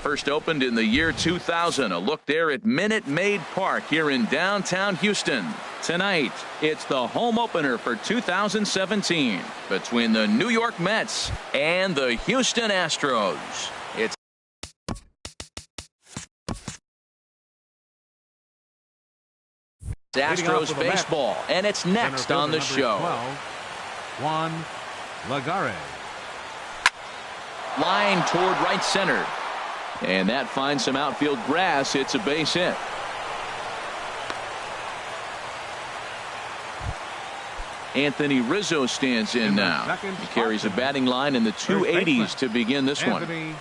First opened in the year 2000. A look there at Minute Maid Park here in downtown Houston. Tonight, it's the home opener for 2017 between the New York Mets and the Houston Astros. It's Astros baseball, and it's next on the show. 12, Juan Lagares. Line toward right center. And that finds some outfield grass. It's a base hit. Anthony Rizzo stands in now. He carries a batting line in the 280s to begin this one.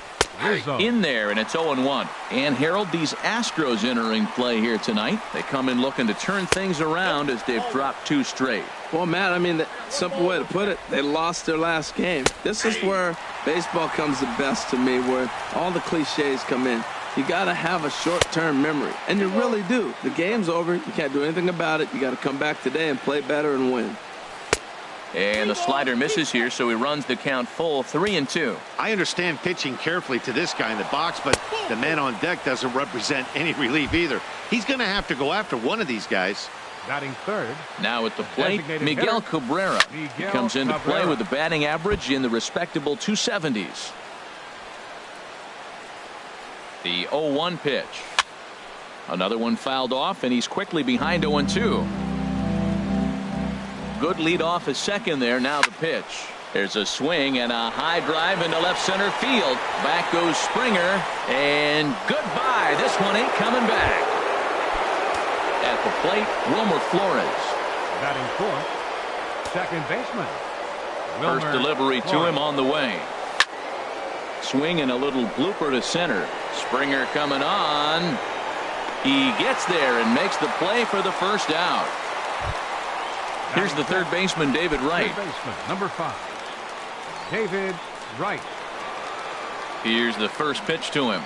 In there, and it's 0-1. And Harold, these Astros entering play here tonight. They come in looking to turn things around as they've dropped 2 straight. Well, Matt, I mean, the simple way to put it, they lost their last game. This is where baseball comes the best to me, where all the cliches come in. You got to have a short-term memory, and you really do. The game's over. You can't do anything about it. You got to come back today and play better and win. And the slider misses here, so he runs the count full, 3-2. I understand pitching carefully to this guy in the box, but the man on deck doesn't represent any relief either. He's going to have to go after one of these guys. Batting third. Now at the plate, Miguel Cabrera. He comes into play with a batting average in the respectable 270s. The 0-1 pitch. Another one fouled off, and he's quickly behind 0-2. Good lead off at second there. Now the pitch. There's a swing and a high drive into left center field. Back goes Springer, and goodbye. This one ain't coming back. At the plate, Wilmer Flores. Batting fourth, second baseman. First delivery to him on the way. Swing and a little blooper to center. Springer coming on. He gets there and makes the play for the first out. Here's the third baseman, David Wright. Third baseman, number 5, David Wright. Here's the first pitch to him.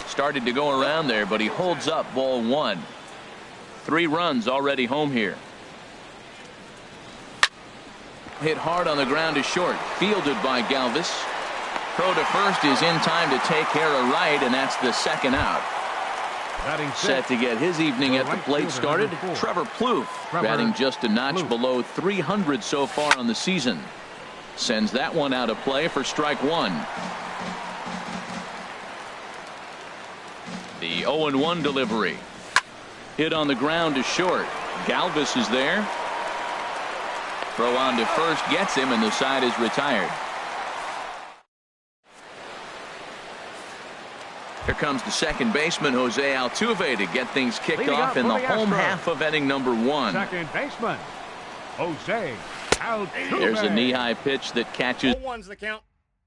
Started to go around there, but he holds up, ball 1. 3 runs already home here. Hit hard on the ground to short. Fielded by Galvis. Throw to first is in time to take care of Wright, and that's the second out. Set to get his evening at the plate started, Trevor Plouffe, batting just a notch below 300 so far on the season. Sends that one out of play for strike 1. The 0-1 delivery. Hit on the ground to short. Galvis is there. Throw on to first gets him, and the side is retired. Here comes the second baseman, Jose Altuve, to get things kicked off in the home half of inning number 1. Second baseman, Jose Altuve. There's a knee-high pitch that catches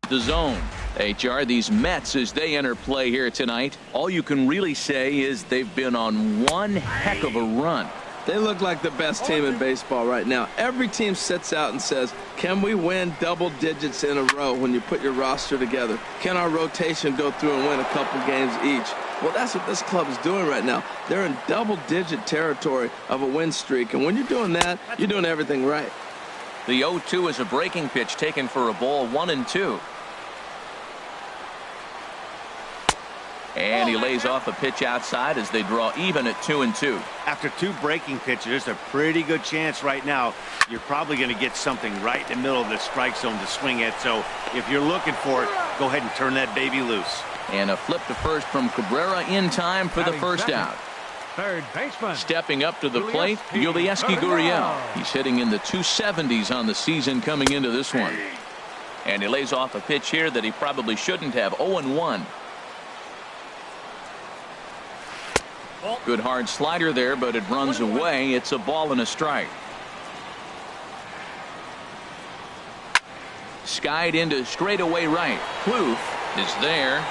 the zone. HR, these Mets, as they enter play here tonight, all you can really say is they've been on one heck of a run. They look like the best team in baseball right now. Every team sits out and says, can we win double digits in a row when you put your roster together? Can our rotation go through and win a couple games each? Well, that's what this club is doing right now. They're in double-digit territory of a win streak, and when you're doing that, you're doing everything right. The 0-2 is a breaking pitch taken for a ball, 1-2. And he lays off a pitch outside as they draw even at 2-2. After 2 breaking pitches, there's a pretty good chance right now you're probably going to get something right in the middle of the strike zone to swing at. So if you're looking for it, go ahead and turn that baby loose. And a flip to first from Cabrera in time for the first out. Third baseman. Stepping up to the plate, Yulieski Gurriel. He's hitting in the 270s on the season coming into this one. And he lays off a pitch here that he probably shouldn't have. 0-1. Good hard slider there, but it runs away. It's a ball and a strike. Skied into straightaway right. Plouffe is there.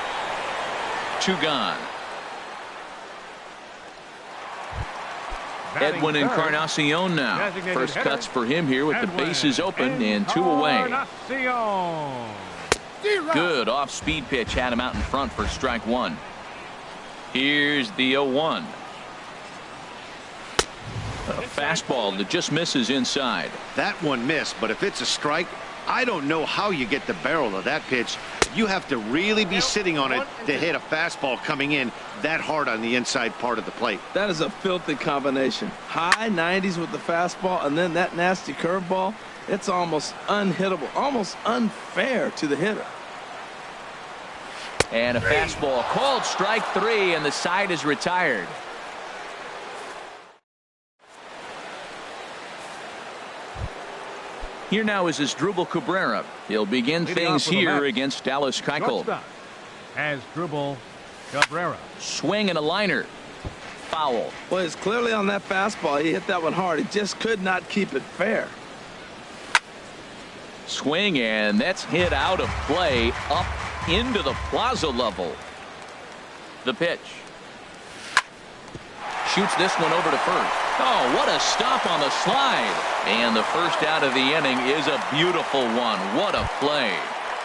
2 gone. Edwin Encarnacion now. First cuts for him here with the bases open and 2 away. Good off-speed pitch had him out in front for strike 1. Here's the 0-1. A fastball that just misses inside. That one missed, but if it's a strike, I don't know how you get the barrel of that pitch. You have to really be sitting on it to hit a fastball coming in that hard on the inside part of the plate. That is a filthy combination. High 90s with the fastball and then that nasty curveball. It's almost unhittable, almost unfair to the hitter. And a fastball called strike 3, and the side is retired. Here now is Asdrubal Cabrera. He'll begin things here against Dallas Keuchel. Asdrubal Cabrera. Swing and a liner. Foul. Well, it's clearly on that fastball. He hit that one hard. He just could not keep it fair. Swing, and that's hit out of play up into the plaza level. The pitch. Shoots this one over to first. Oh, what a stop on the slide. And the first out of the inning is a beautiful one. What a play.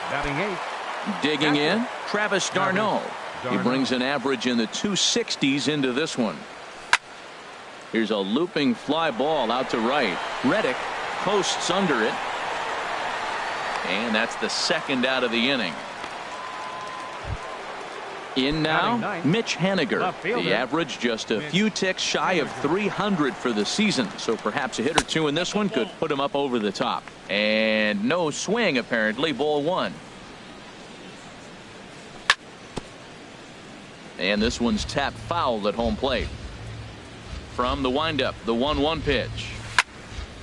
Batting 8. Digging in, Travis d'Arnaud. He brings an average in the 260s into this one. Here's a looping fly ball out to right. Reddick posts under it. And that's the second out of the inning. In now, Mitch Haniger. The average just a few ticks shy of 300 for the season. So perhaps a hit or two in this one could put him up over the top. And no swing, apparently. Ball 1. And this one's tapped foul at home plate. From the windup, the 1-1 pitch.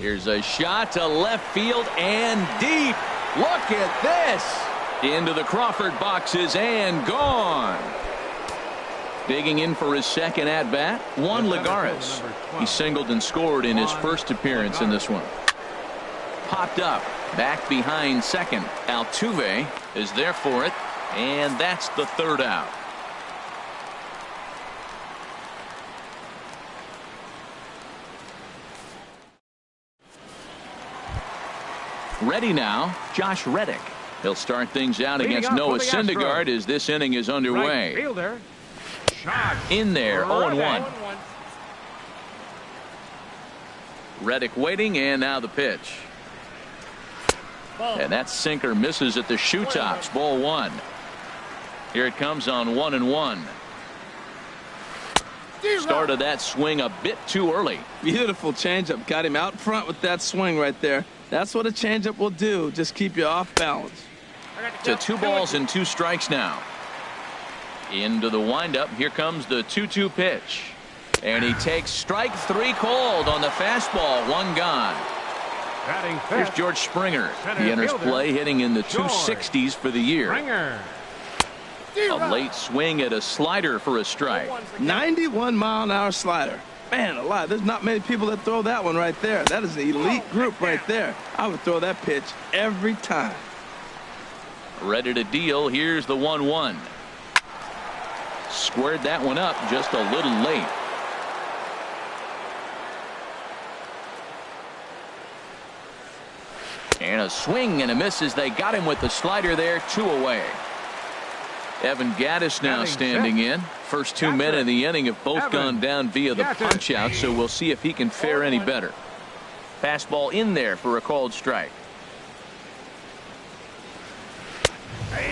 Here's a shot to left field and deep. Look at this. Into the Crawford boxes and gone. Digging in for his second at bat, Juan Lagares. He singled and scored in his first appearance in this one. Popped up, back behind second. Altuve is there for it, and that's the third out. Ready now, Josh Reddick. He'll start things out against Noah Syndergaard as this inning is underway. Fielder. In there, 0-1. Reddick waiting, and now the pitch. And that sinker misses at the shoe tops. Ball 1. Here it comes on 1-1. Started that swing a bit too early. Beautiful changeup. Got him out front with that swing right there. That's what a changeup will do. Just keep you off balance. To 2 balls and 2 strikes now. Into the windup. Here comes the 2-2 pitch. And he takes strike 3 called on the fastball. 1 gone. Here's George Springer. He enters play hitting in the 260s for the year. A late swing at a slider for a strike. 91-mile-an-hour slider. Man alive, there's not many people that throw that one right there. That is an elite group right there. I would throw that pitch every time. Ready to deal. Here's the 1-1. Squared that one up just a little late. And a swing and a miss as they got him with the slider there. 2 away. Evan Gattis now standing in. First 2 men in the inning have both gone down via the punch out, so we'll see if he can fare any better. Fastball in there for a called strike.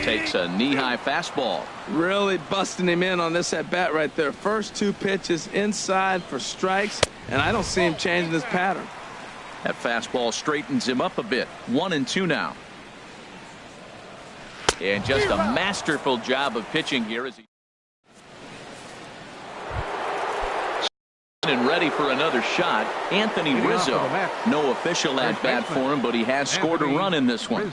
Takes a knee-high fastball. Really busting him in on this at bat right there. First 2 pitches inside for strikes, and I don't see him changing his pattern. That fastball straightens him up a bit. 1-2 now. And just a masterful job of pitching here as he and ready for another shot. Anthony Rizzo. No official at bat for him, but he has scored a run in this one.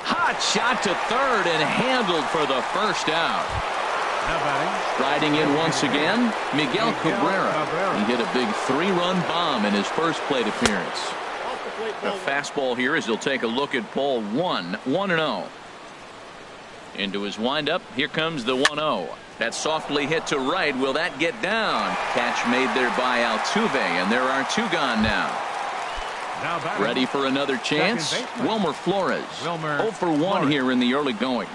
Hot shot to third and handled for the first out. Riding in once again, Miguel Cabrera. He hit a big 3-run bomb in his first plate appearance. A fastball here as he'll take a look at ball 1. 1-0. Into his windup. Here comes the 1-0. That softly hit to right. Will that get down? Catch made there by Altuve, and there are 2 gone now. Ready for another chance? Wilmer Flores. 0 for 1 here in the early going.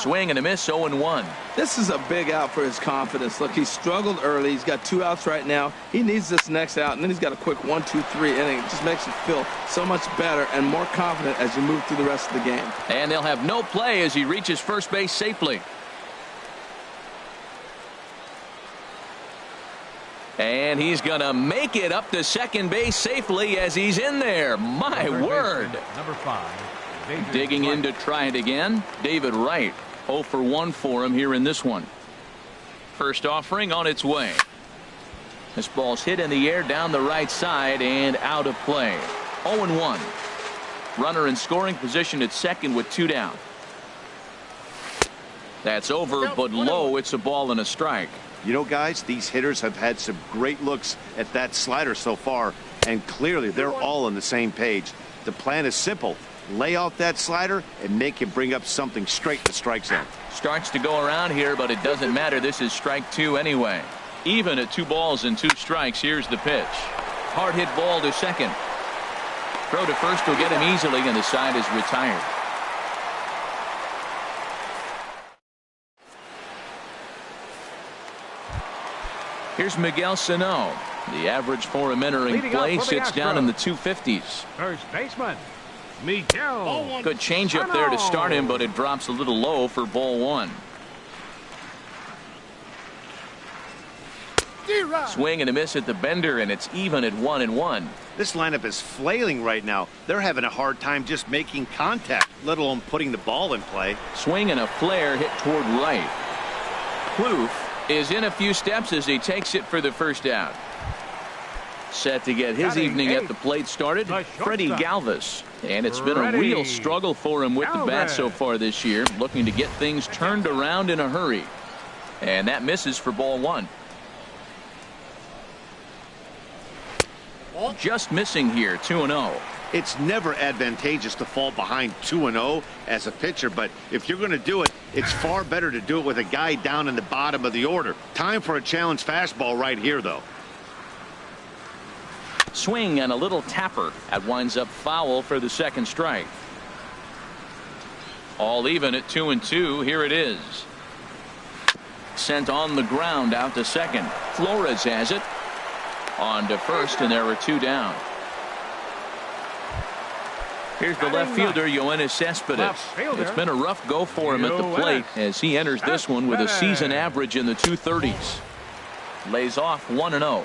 Swing and a miss, 0-1. This is a big out for his confidence. Look, he struggled early. He's got 2 outs right now. He needs this next out, and then he's got a quick 1, 2, 3 inning. It just makes you feel so much better and more confident as you move through the rest of the game. And they'll have no play as he reaches first base safely. And he's going to make it up to second base safely as he's in there. My word. Number 5. Digging in to try it again. David Wright. 0 for 1 for him here in this one. First offering on its way. This ball's hit in the air down the right side and out of play. 0-1. Runner in scoring position at second with 2 down. That's over, but low. It's a ball and a strike. You know, guys, these hitters have had some great looks at that slider so far, and clearly they're all on the same page. The plan is simple. Lay off that slider and make him bring up something straight in the strike zone. Starts to go around here, but it doesn't matter. This is strike 2 anyway. Even at 2 balls and 2 strikes. Here's the pitch. Hard hit ball to second. Throw to first will get him easily, and the side is retired. Here's Miguel Sano. The average for him entering play sits down in the 250s. First baseman, Miguel. Good changeup there to start him, but it drops a little low for ball 1. Swing and a miss at the bender, and it's even at 1-1. This lineup is flailing right now. They're having a hard time just making contact, let alone putting the ball in play. Swing and a flare hit toward right. Plouffe is in a few steps as he takes it for the first out. Set to get his evening at the plate started, Freddie Galvis. And it's been a real struggle for him with the bat so far this year, looking to get things turned around in a hurry. And that misses for ball 1. Just missing here, 2-0. It's never advantageous to fall behind 2-0 as a pitcher, but if you're going to do it, it's far better to do it with a guy down in the bottom of the order. Time for a challenge fastball right here, though. Swing and a little tapper. That winds up foul for the second strike. All even at 2-2. Here it is. Sent on the ground out to second. Flores has it. On to first, and there were 2 down. Here's the left fielder, Yoenis Cespedes. It's been a rough go for him at the plate as he enters this one with a season average in the 230s. Lays off 1-0.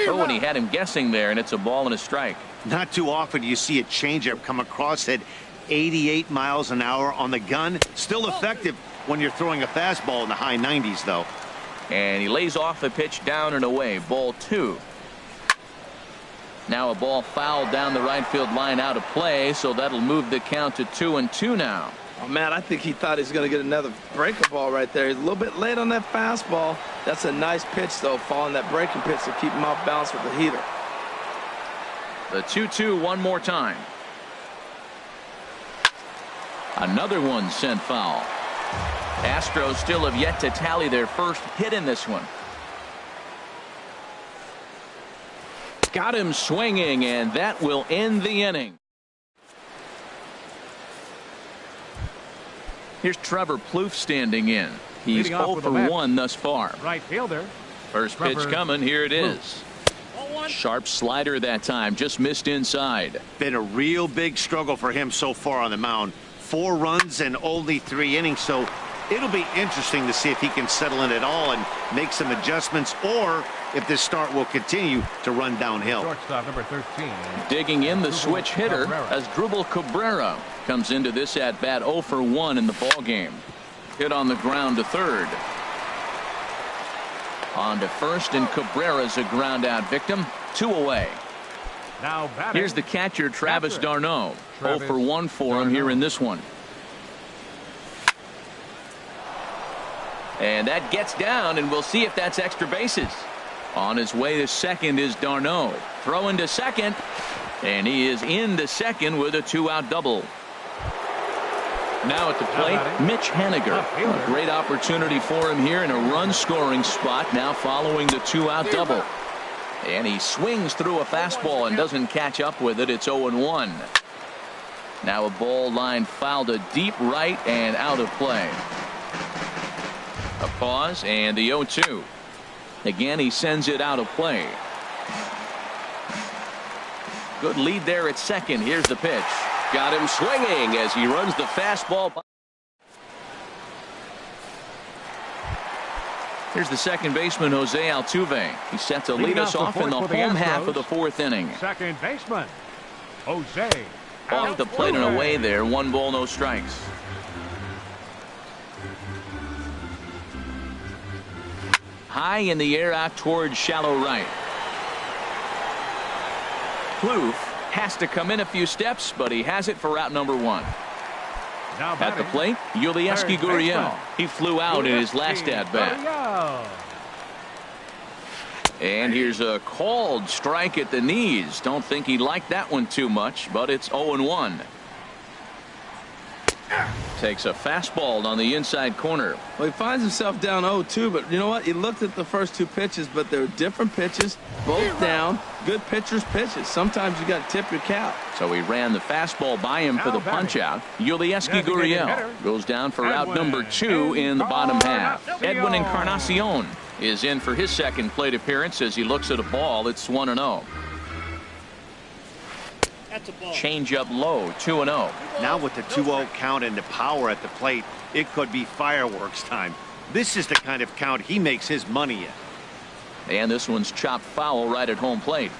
Oh, and he had him guessing there, and it's a ball and a strike. Not too often you see a changeup come across at 88 miles an hour on the gun. Still effective when you're throwing a fastball in the high 90s, though. And he lays off the pitch down and away. Ball 2. Now a ball fouled down the right field line out of play, so that'll move the count to 2-2 now. Oh, man, I think he thought he was going to get another breaking ball right there. He's a little bit late on that fastball. That's a nice pitch, though, following that breaking pitch to keep him off balance with the heater. The 2-2 one more time. Another one sent foul. Astros still have yet to tally their first hit in this one. Got him swinging, and that will end the inning. Here's Trevor Plouffe standing in. He's 0 for 1 thus far. Right fielder. First pitch coming. Here it is. Sharp slider that time. Just missed inside. Been a real big struggle for him so far on the mound. 4 runs and only 3 innings, so it'll be interesting to see if he can settle in at all and make some adjustments, or if this start will continue to run downhill. Shortstop number 13. Digging in, the switch hitter as Asdrubal Cabrera comes into this at bat 0 for 1 in the ball game. Hit on the ground to third. On to first, and Cabrera's a ground out victim. 2 away. Now batting. Here's the catcher, Travis d'Arnaud. 0 for 1 for him here in this one. And that gets down, and we'll see if that's extra bases. On his way to second is d'Arnaud. Throwing to second, and he is into second with a 2-out double. Now at the plate, Mitch Haniger. A great opportunity for him here in a run-scoring spot now following the 2-out double. And he swings through a fastball and doesn't catch up with it. It's 0-1. Now a ball line foul to deep right and out of play. A pause and the 0-2. Again, he sends it out of play. Good lead there at second. Here's the pitch. Got him swinging as he runs the fastball. Here's the second baseman, Jose Altuve. He's set to lead us off in the home half of the fourth inning. Second baseman, Jose Off the plate and away there. 1 ball, no strikes. High in the air out towards shallow right. Plouffe has to come in a few steps, but he has it for route number 1. At the plate, Yulieski Gurriel. He flew out in his last at-bat. And here's a called strike at the knees. Don't think he liked that one too much, but it's 0-1. Takes a fastball on the inside corner. Well, he finds himself down 0-2, but you know what? He looked at the first 2 pitches, but they're different pitches, both down. Good pitchers' pitches. Sometimes you got to tip your cap. So he ran the fastball by him for the punch-out. Yulieski Gurriel goes down for route number 2 in the bottom half. Edwin Encarnacion is in for his second plate appearance as he looks at a ball. It's 1-0. Change up low, 2-0. Now with the 2-0 count and the power at the plate, it could be fireworks time. This is the kind of count he makes his money in. And this one's chopped foul right at home plate.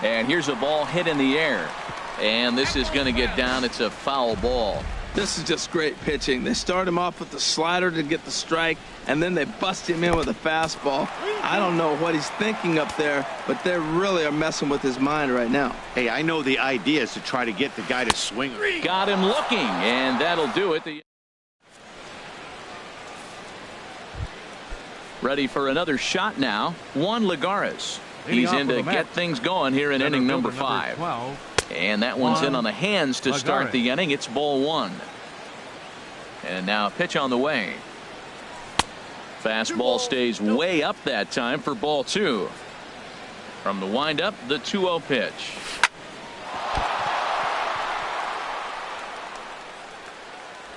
And here's a ball hit in the air. And this is going to get down. It's a foul ball. This is just great pitching. They start him off with the slider to get the strike, and then they bust him in with a fastball. I don't know what he's thinking up there, but they really are messing with his mind right now. Hey, I know the idea is to try to get the guy to swing. Got him looking, and that'll do it. Ready for another shot now. Juan Lagares. He's in to get things going here in inning number 5. And that one's in on the hands to start the inning. It's ball 1. And now a pitch on the way. Fastball stays way up that time for ball 2. From the windup, the 2-0 pitch.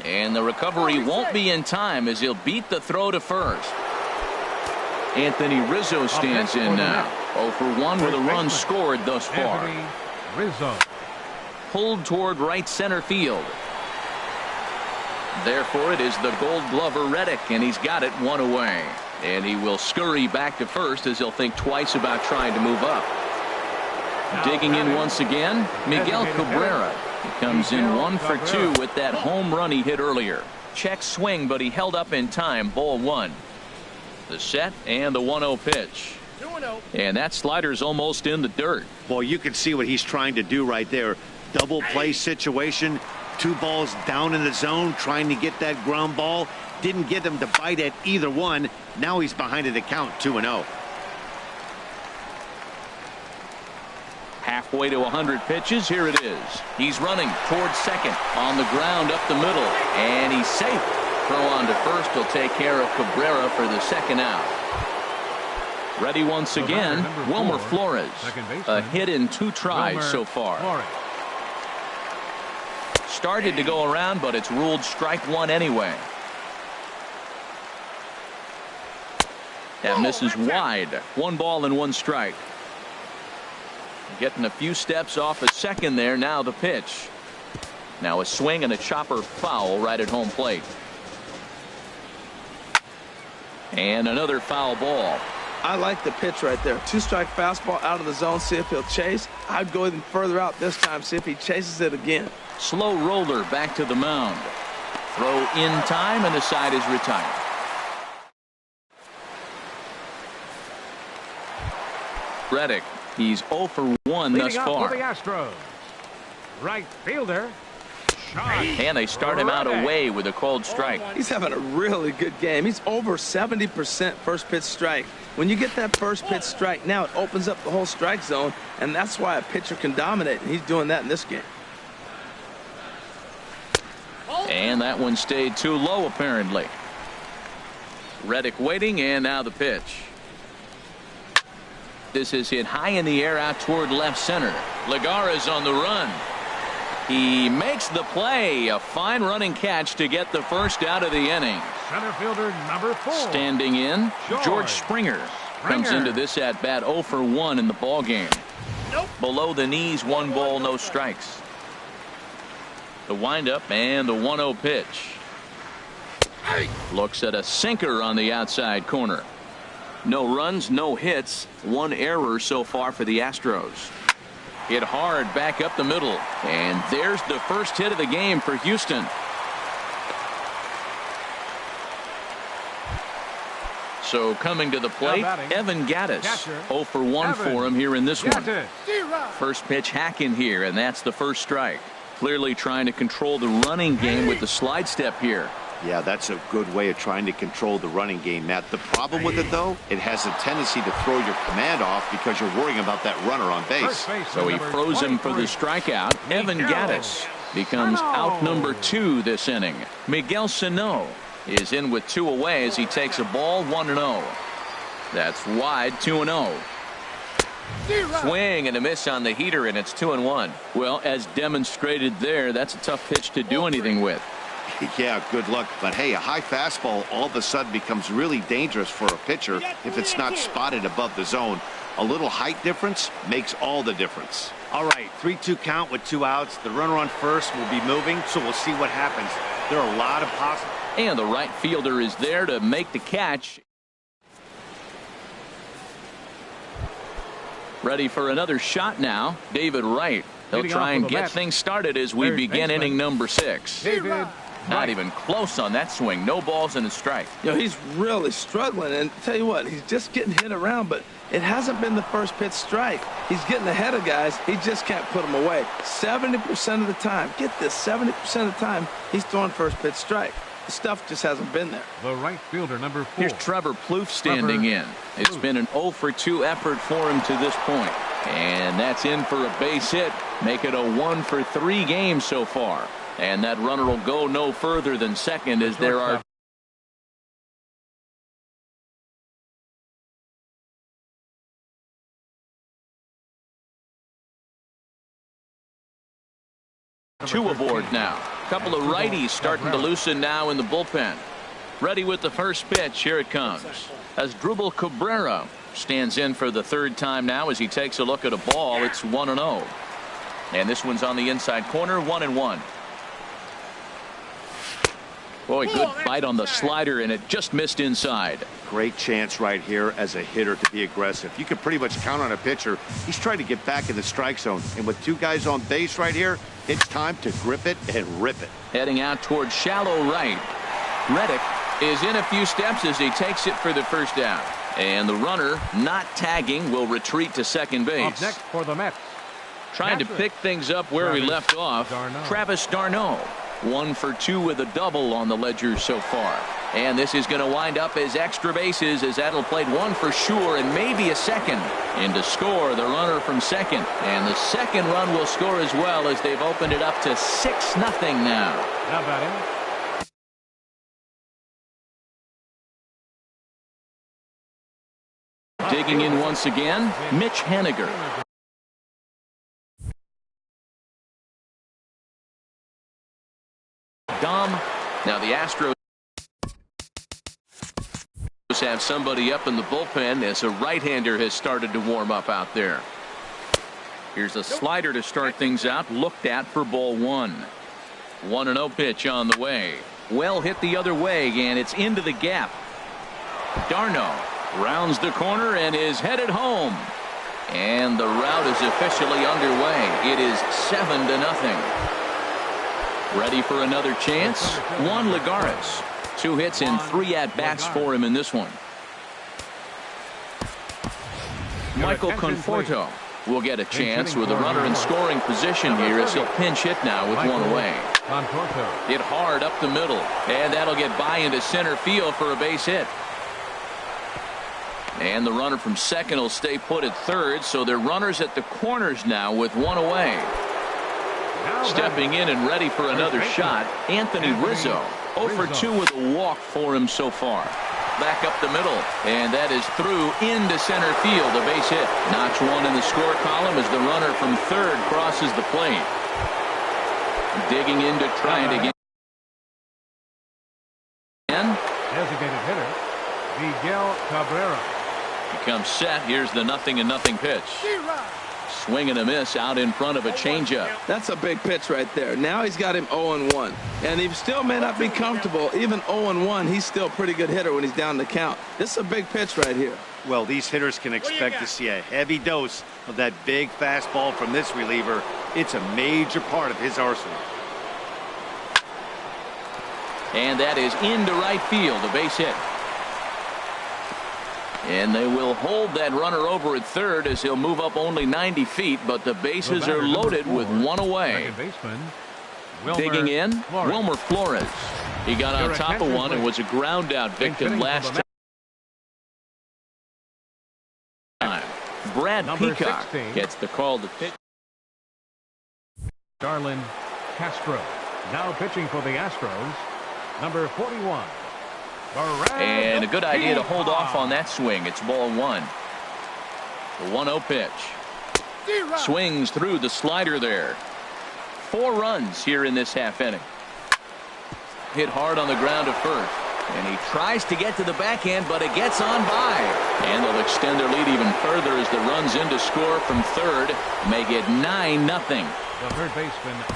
And the recovery won't be in time as he'll beat the throw to first. Anthony Rizzo stands in now. 0 for 1 with a run scored thus far. Rizzo. Pulled toward right center field. Therefore, it is the Gold Glover Reddick, and he's got it 1 away. And he will scurry back to first as he'll think twice about trying to move up. Digging in once again, Miguel Cabrera. He comes in 1 for 2 with that home run he hit earlier. Check swing, but he held up in time. Ball 1. The set and the 1-0 pitch. And that slider's almost in the dirt. Boy, you can see what he's trying to do right there. Double play situation. 2 balls down in the zone, trying to get that ground ball. Didn't get him to bite at either one. Now he's behind in the count, 2-0. Halfway to 100 pitches. Here it is. He's running towards second. On the ground up the middle. And he's safe. Throw on to first will take care of Cabrera for the second out. Ready once again, Wilmer Flores. A hit in 2 tries so far. Started to go around, but it's ruled strike 1 anyway. That misses wide. 1 ball and 1 strike. Getting a few steps off a second there. Now the pitch. Now a swing and a chopper foul right at home plate. And another foul ball. I like the pitch right there. 2-strike fastball out of the zone. See if he'll chase. I'd go even further out this time. See if he chases it again. Slow roller back to the mound. Throw in time, and the side is retired. Reddick, he's 0 for 1 thus far. For the Astros. Right fielder. And they start him out away with a cold strike. He's having a really good game. He's over 70% first pitch strike. When you get that first pitch strike, now it opens up the whole strike zone, and that's why a pitcher can dominate, and he's doing that in this game. And that one stayed too low, apparently. Reddick waiting, and now the pitch. This is hit high in the air out toward left center. Lagares on the run. He makes the play. A fine running catch to get the first out of the inning. Center fielder number 4. Standing in, George Springer comes into this at bat 0 for 1 in the ball game. Below the knees, 1 ball, no strikes. The windup and the 1-0 pitch. Looks at a sinker on the outside corner. No runs, no hits, 1 error so far for the Astros. Hit hard back up the middle, and there's the first hit of the game for Houston. So coming to the plate, Evan Gattis. 0 for 1 for him here in this one. First pitch hack in here, and that's the first strike. Clearly trying to control the running game with the slide step here. Yeah, that's a good way of trying to control the running game, Matt. The problem with it, though, it has a tendency to throw your command off because you're worrying about that runner on base. So he froze him for the strikeout. Evan Gattis becomes out number 2 this inning. Miguel Sano is in with 2 away as he takes a ball 1-0. That's wide, 2-0. Swing and a miss on the heater, and it's 2-1. Well, as demonstrated there, that's a tough pitch to do anything with. Yeah, good luck. But hey, a high fastball all of a sudden becomes really dangerous for a pitcher if it's not spotted above the zone. A little height difference makes all the difference. All right, 3-2 count with 2 outs. The runner on first will be moving, so we'll see what happens. There are a lot of possible. And the right fielder is there to make the catch. Ready for another shot now, David Wright. He'll try and get things started as we begin inning number 6. David. Not even close on that swing. No balls and a strike. You know, he's really struggling, and tell you what, he's just getting hit around, but it hasn't been the first pitch strike. He's getting ahead of guys. He just can't put them away. 70% of the time, get this, 70% of the time, he's throwing first pitch strike. The stuff just hasn't been there. The right fielder, number 4. Here's Trevor Plouffe standing in. It's been an 0 for 2 effort for him to this point. And that's in for a base hit. Make it a 1 for 3 game so far. And that runner will go no further than second as there are two aboard now. Couple of righties starting to loosen now in the bullpen. Ready with the first pitch. Here it comes. Asdrubal Cabrera stands in for the 3rd time now as he takes a look at a ball. It's 1-0. And this one's on the inside corner, 1-1. Boy, good bite on the slider, and it just missed inside. Great chance right here as a hitter to be aggressive. You can pretty much count on a pitcher. He's trying to get back in the strike zone. And with 2 guys on base right here, it's time to grip it and rip it. Heading out towards shallow right. Reddick is in a few steps as he takes it for the first down. And the runner, not tagging, will retreat to second base. Up next for the Mets. Trying to pick things up where we left off. Travis d'Arnaud. 1 for 2 with a double on the ledger so far. And this is going to wind up as extra bases as that'll played 1 for sure and maybe a second. And to score, the runner from second. And the second run will score as well as they've opened it up to 6-0 now. Now batting. Digging in once again, Mitch Haniger. Now the Astros have somebody up in the bullpen as a right-hander has started to warm up out there. Here's a slider to start things out, looked at for ball 1. 1-0 pitch on the way. Well hit the other way, and it's into the gap. d'Arnaud rounds the corner and is headed home. And the route is officially underway. It is 7-0. Ready for another chance. Juan Lagares. 2 hits and 3 at-bats for him in this one. Michael Conforto will get a chance with a runner in scoring position here as he'll pinch hit now with 1 away. Hit hard up the middle, and that'll get by into center field for a base hit. And the runner from second will stay put at third, so they're runners at the corners now with 1 away. Stepping in and ready for another shot, Anthony Rizzo. 0 for 2 with a walk for him so far. back up the middle, and that is through into center field. A base hit. Notch one in the score column as the runner from third crosses the plate. Digging in to try it again. Designated hitter, Miguel Cabrera. He comes set. Here's the 0-0 pitch. Swing and a miss out in front of a changeup. That's a big pitch right there. Now he's got him 0-1. And he still may not be comfortable. Even 0-1, he's still a pretty good hitter when he's down the count. This is a big pitch right here. Well, these hitters can expect to see a heavy dose of that big fastball from this reliever. It's a major part of his arsenal. And that is into right field. A base hit. And they will hold that runner over at third as he'll move up only 90 feet, but the bases are loaded with one away. Digging in, Wilmer Flores. He got on top of one and was a ground out victim last time. Brad Peacock gets the call to pitch. Darlin Castro now pitching for the Astros. Number 41. And a good idea to hold off on that swing. It's ball one. The 1-0 pitch. Swings through the slider there. 4 runs here in this half inning. Hit hard on the ground to first. And he tries to get to the backhand, but it gets on by. And they'll extend their lead even further as the runs in to score from third. Make it 9-0.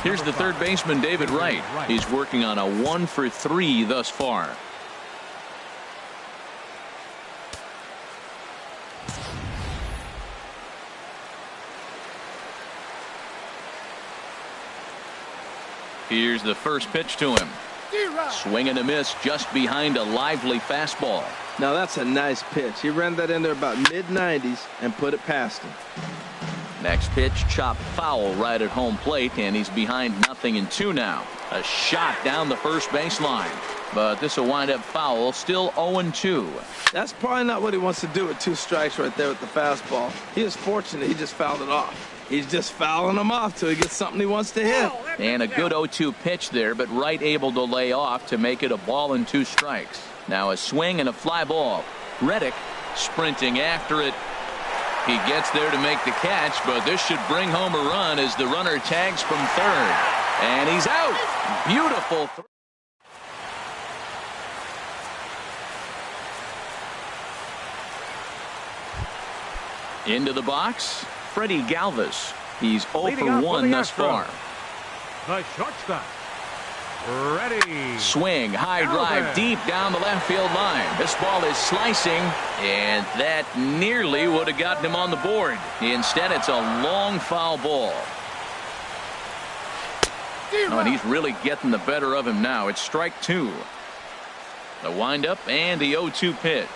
Here's the third baseman, David Wright. He's working on a 1-for-3 thus far. Here's the first pitch to him. Swing and a miss just behind a lively fastball. Now that's a nice pitch. He ran that in there about mid-90s and put it past him. Next pitch, chopped foul right at home plate, and he's behind 0-2 now. A shot down the first baseline, but this will wind up foul. Still 0-2. That's probably not what he wants to do with 2 strikes right there with the fastball. He is fortunate he just fouled it off. He's just fouling them off till he gets something he wants to hit. And a good 0-2 pitch there, but Wright able to lay off to make it a ball and 2 strikes. Now a swing and a fly ball. Reddick sprinting after it. He gets there to make the catch, but this should bring home a run as the runner tags from third. And he's out. Beautiful. Into the box, Freddie Galvis. He's 0 for 1 thus far. The shortstop, ready. Swing, high drive deep down the left field line. This ball is slicing, and that nearly would have gotten him on the board. Instead, it's a long foul ball. Oh, and he's really getting the better of him now. It's strike 2. The windup and the 0-2 pitch.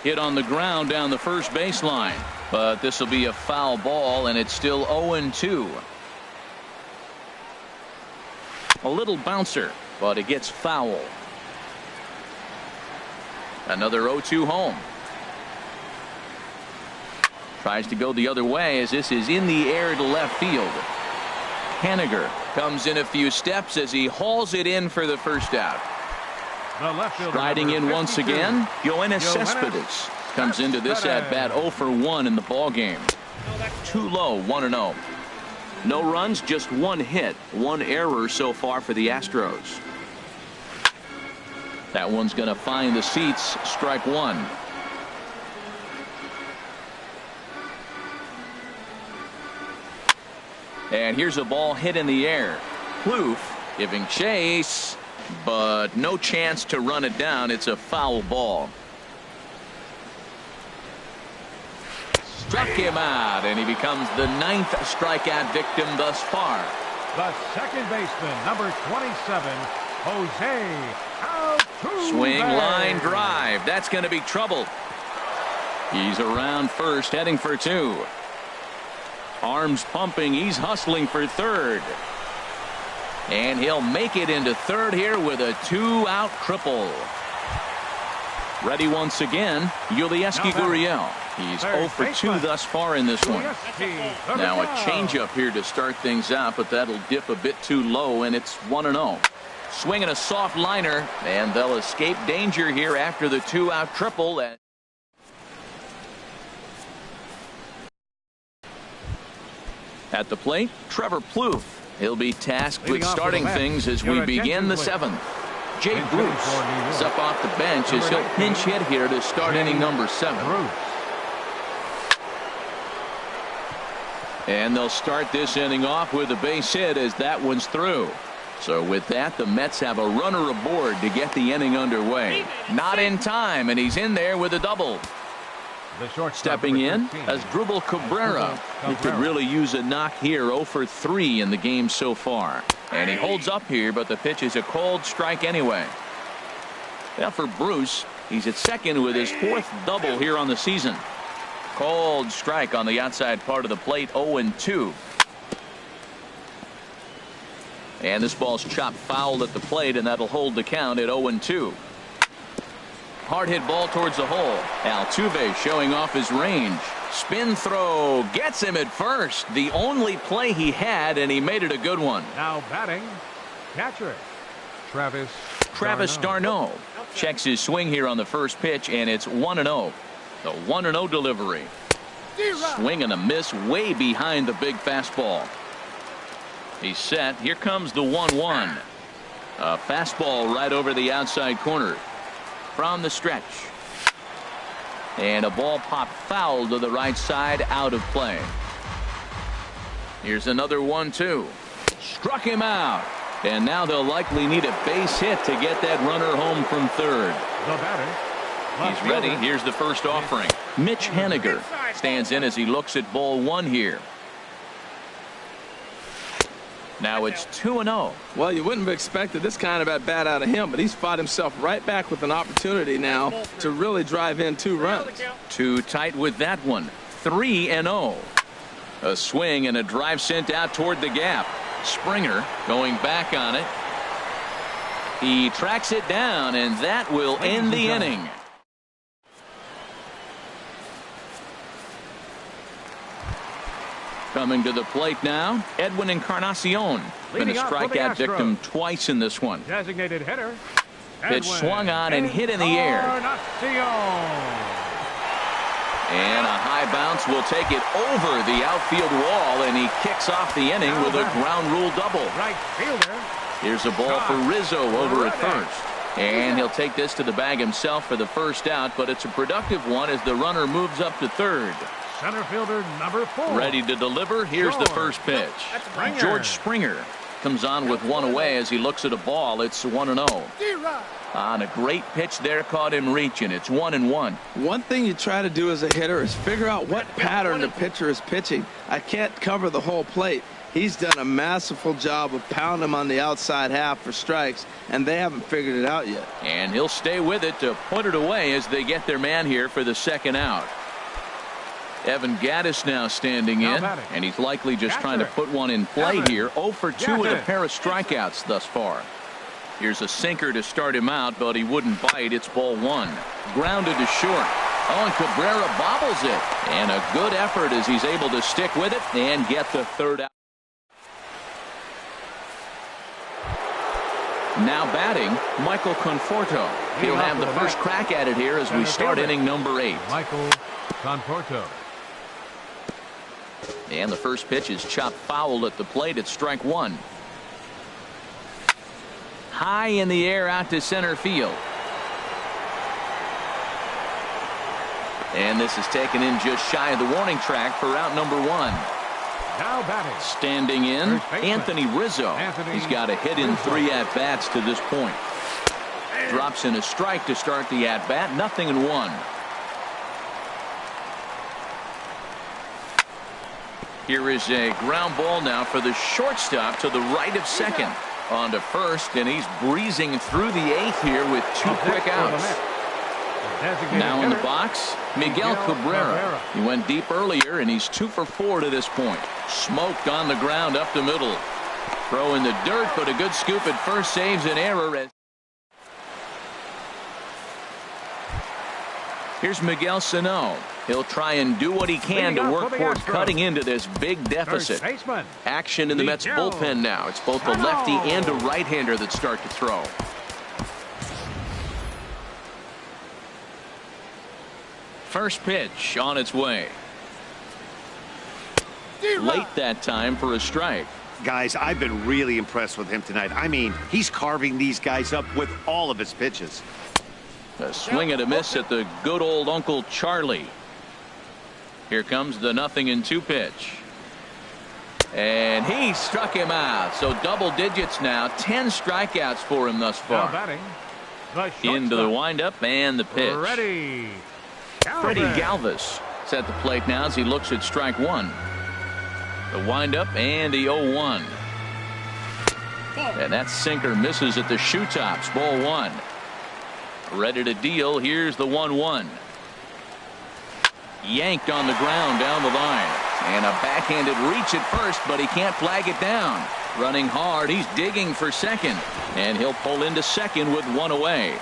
Hit on the ground down the first baseline, but this will be a foul ball, and it's still 0-2. A little bouncer, but it gets foul. Another 0-2 home. Tries to go the other way as this is in the air to left field. Haniger comes in a few steps as he hauls it in for the first out. Striding in once again, Yoenis Cespedes comes into this at bat 0 for 1 in the ball game. Too low, 1-0. No runs, just 1 hit, 1 error so far for the Astros. That one's going to find the seats. Strike 1. And here's a ball hit in the air. Plouffe giving chase, but no chance to run it down. It's a foul ball. Struck him out, and he becomes the 9th strikeout victim thus far. The second baseman, number 27, Jose Altuve. Swing, line drive. That's going to be trouble. He's around first, heading for 2. Arms pumping. He's hustling for third. And he'll make it into third here with a 2-out triple. Ready once again, Yulieski Gurriel. He's 0 for 2 thus far in this one. Now a changeup here to start things out, but that'll dip a bit too low, and it's 1-0. Swinging a soft liner, and they'll escape danger here after the 2-out triple. At the plate, Trevor Plouffe. He'll be tasked with starting things as we begin the 7th. Jay Bruce is up off the bench as he'll pinch hit here to start inning number 7. And they'll start this inning off with a base hit as that one's through. So with that, the Mets have a runner aboard to get the inning underway. Not in time, and he's in there with a double. Stepping in as Dribble Cabrera. He could really use a knock here. 0 for 3 in the game so far. And he holds up here, but the pitch is a cold strike anyway. Now for Bruce, he's at second with his 4th double here on the season. Cold strike on the outside part of the plate. 0-2. And this ball's chopped foul at the plate, and that'll hold the count at 0-2. Hard hit ball towards the hole. Altuve showing off his range. Spin throw gets him at first. The only play he had, and he made it a good one. Now batting, catcher Travis d'Arnaud checks his swing here on the first pitch, and it's 1-0. The 1-0 delivery. Swing and a miss way behind the big fastball. He's set. Here comes the 1-1. A fastball right over the outside corner. From the stretch. And a ball popped foul to the right side, out of play. Here's another 1-2. Struck him out. And now they'll likely need a base hit to get that runner home from third. The batter. He's ready. Here's the first offering. Mitch Haniger stands in as he looks at ball 1 here. Now it's 2-0. Well, you wouldn't have expected this kind of at bat out of him, but he's fought himself right back with an opportunity now to really drive in 2 runs. Too tight with that one. 3-0. A swing and a drive sent out toward the gap. Springer going back on it. He tracks it down, and that will end the inning. Coming to the plate now, Edwin Encarnacion. Been a strikeout victim twice in this one. Designated hitter. Pitch swung on and hit in the air. And a high bounce will take it over the outfield wall, and he kicks off the inning with a ground rule double. Right fielder. Here's a ball for Rizzo over at first. And he'll take this to the bag himself for the first out, but it's a productive one as the runner moves up to third. Center fielder number 4. Ready to deliver. Here's the first pitch. George Springer comes on with one away as he looks at a ball. It's 1-0. On a great pitch there, caught him reaching. It's 1-1. One thing you try to do as a hitter is figure out what pattern the pitcher is pitching. I can't cover the whole plate. He's done a masterful job of pounding him on the outside half for strikes, and they haven't figured it out yet. And he'll stay with it to put it away as they get their man here for the second out. Evan Gattis now standing in, and he's likely just trying to put one in play here. 0 for 2 with a pair of strikeouts thus far. Here's a sinker to start him out, but he wouldn't bite. It's ball 1. Grounded to short. Oh, and Cabrera bobbles it. And a good effort as he's able to stick with it and get the third out. Now batting, Michael Conforto. He'll have the first crack at it here as we start inning number 8. Michael Conforto. And the first pitch is chopped foul at the plate. It's strike 1. High in the air out to center field. And this is taken in just shy of the warning track for out number 1. Now batting. Standing in, Anthony Rizzo. He's got a hit in 3 at-bats to this point. Drops in a strike to start the at-bat. 0-1. Here is a ground ball now for the shortstop to the right of second. On to first, and he's breezing through the 8th here with 2 quick outs. Now in the box, Miguel Cabrera. He went deep earlier, and he's 2 for 4 to this point. Smoked on the ground up the middle. Throw in the dirt, but a good scoop at first saves an error. Here's Miguel Sano. He'll try and do what he can to work toward cutting into this big deficit. Action in the Mets bullpen now. It's both a lefty and a right-hander that start to throw. First pitch on its way. Late that time for a strike. Guys, I've been really impressed with him tonight. I mean, he's carving these guys up with all of his pitches. A swing and a miss at the good old Uncle Charlie. Here comes the 0-2 pitch. And he struck him out. So double digits now. 10 strikeouts for him thus far. Into the windup and the pitch. Freddie Galvis is at the plate now as he looks at strike one. The windup and the 0-1. And that sinker misses at the shoe tops. Ball one. Ready to deal. Here's the 1-1. Yanked on the ground down the line. And a backhanded reach at first, but he can't flag it down. Running hard. He's digging for second. And he'll pull into second with one away.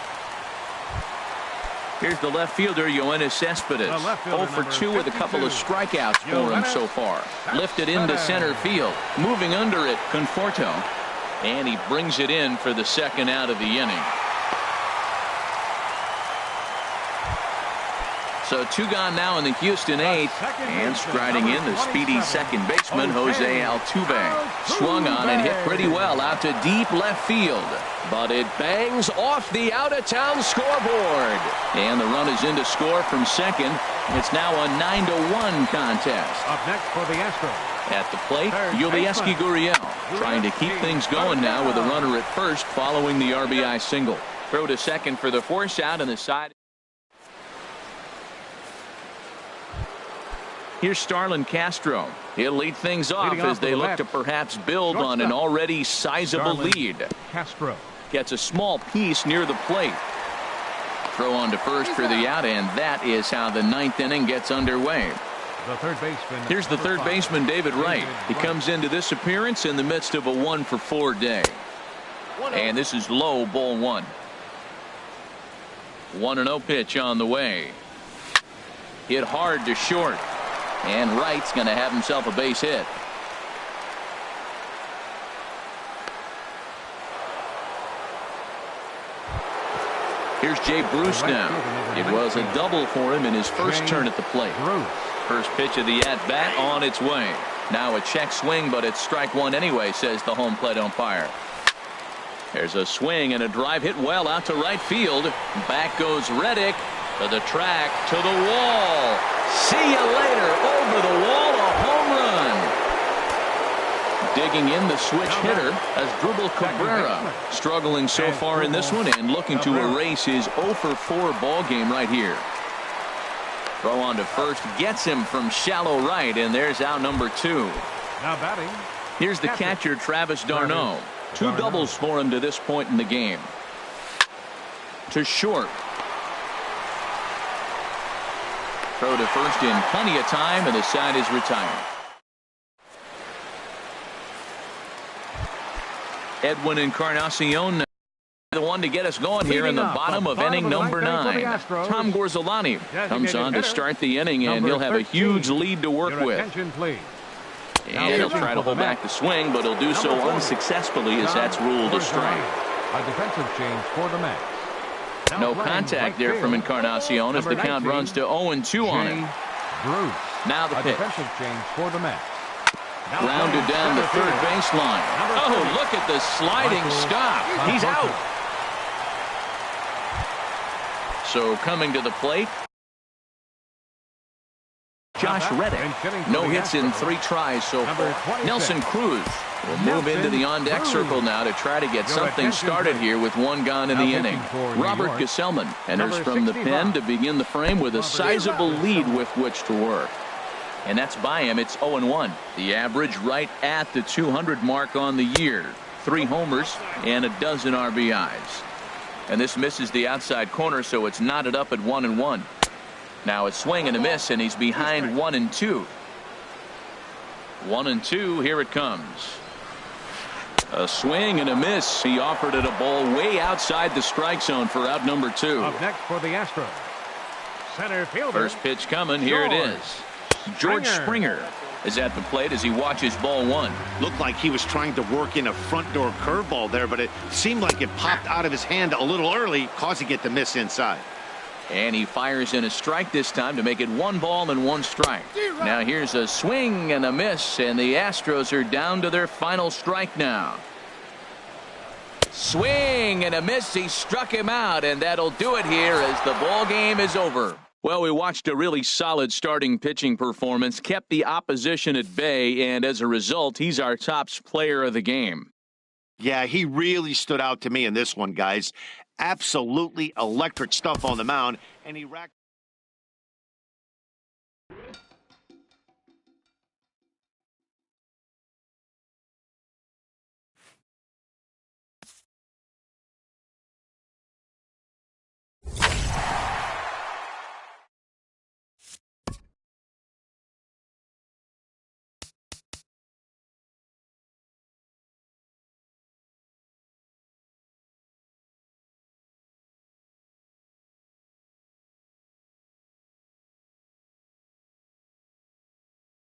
Here's the left fielder, Yoenis Cespedes. 0 for 2 with a couple of strikeouts for him so far. Lifted into center field. Moving under it, Conforto. And he brings it in for the second out of the inning. So 2 gone now in the Houston 8th. And striding in the speedy second baseman, Jose Altuve. Swung on and hit pretty well out to deep left field. But it bangs off the out-of-town scoreboard. And the run is in to score from second. It's now a 9-1 contest. Up next for the Astros. At the plate, Yulieski Gurriel trying to keep things going now with a runner at first following the RBI single. Throw to second for the force out on the side. Here's Starlin Castro. He'll lead things off as they look to perhaps build on an already sizable lead. Castro gets a small piece near the plate. Throw on to first for the out, and that is how the 9th inning gets underway. Here's the third baseman, David Wright. He comes into this appearance in the midst of a 1 for 4 day. And this is low, ball one. 1-0 pitch on the way. Hit hard to short. And Wright's going to have himself a base hit. Here's Jay Bruce now. It was a double for him in his first turn at the plate. First pitch of the at-bat on its way. Now a check swing, but it's strike one anyway, says the home plate umpire. There's a swing and a drive hit well out to right field. Back goes Reddick. To the track, to the wall. See you later. Over the wall, a home run. Digging in the switch hitter as Dribble Cabrera. Struggling so far in this one and looking to erase his 0 for 4 ball game right here. Throw on to first gets him from shallow right, and there's out number 2. Now batting. Here's the catcher, Travis d'Arnaud. 2 doubles for him to this point in the game. To short. Throw to first in plenty of time, and the side is retired. Edwin Encarnacion, the one to get us going here in the bottom of inning number 9. Tom Gorzolani comes on to start the inning, and he'll have a huge lead to work with. And he'll try to hold back the swing, but he'll do so unsuccessfully as that's ruled a strike. A defensive change for the Mets. No contact there from Encarnacion as the count runs to 0-2 on him. Now the pitch. Grounded down the third baseline. Oh, look at the sliding stop. He's out. So coming to the plate, Josh Reddick. No hits in 3 tries so far. Nelson Cruz will move into the on-deck circle now to try to get something started here with 1 gone in the inning. Robert Gesellman enters from the pen to begin the frame with a sizable lead with which to work. And that's by him. It's 0-1. The average right at the 200 mark on the year. 3 homers and a dozen RBIs. And this misses the outside corner, so it's knotted up at 1-1. Now a swing and a miss, and he's behind 1-2. 1-2. Here it comes. A swing and a miss. He offered it a ball way outside the strike zone for out number 2. Up next for the Astros, center fielder. First pitch coming. Here it is. George Springer is at the plate as he watches ball one. Looked like he was trying to work in a front door curveball there, but it seemed like it popped out of his hand a little early, causing it to miss inside. And he fires in a strike this time to make it 1 ball and 1 strike. Now here's a swing and a miss, and the Astros are down to their final strike now. Swing and a miss. He struck him out, and that'll do it here as the ball game is over. Well, we watched a really solid starting pitching performance, kept the opposition at bay, and as a result, he's our top player of the game. Yeah, he really stood out to me in this one, guys. Absolutely electric stuff on the mound, and he racked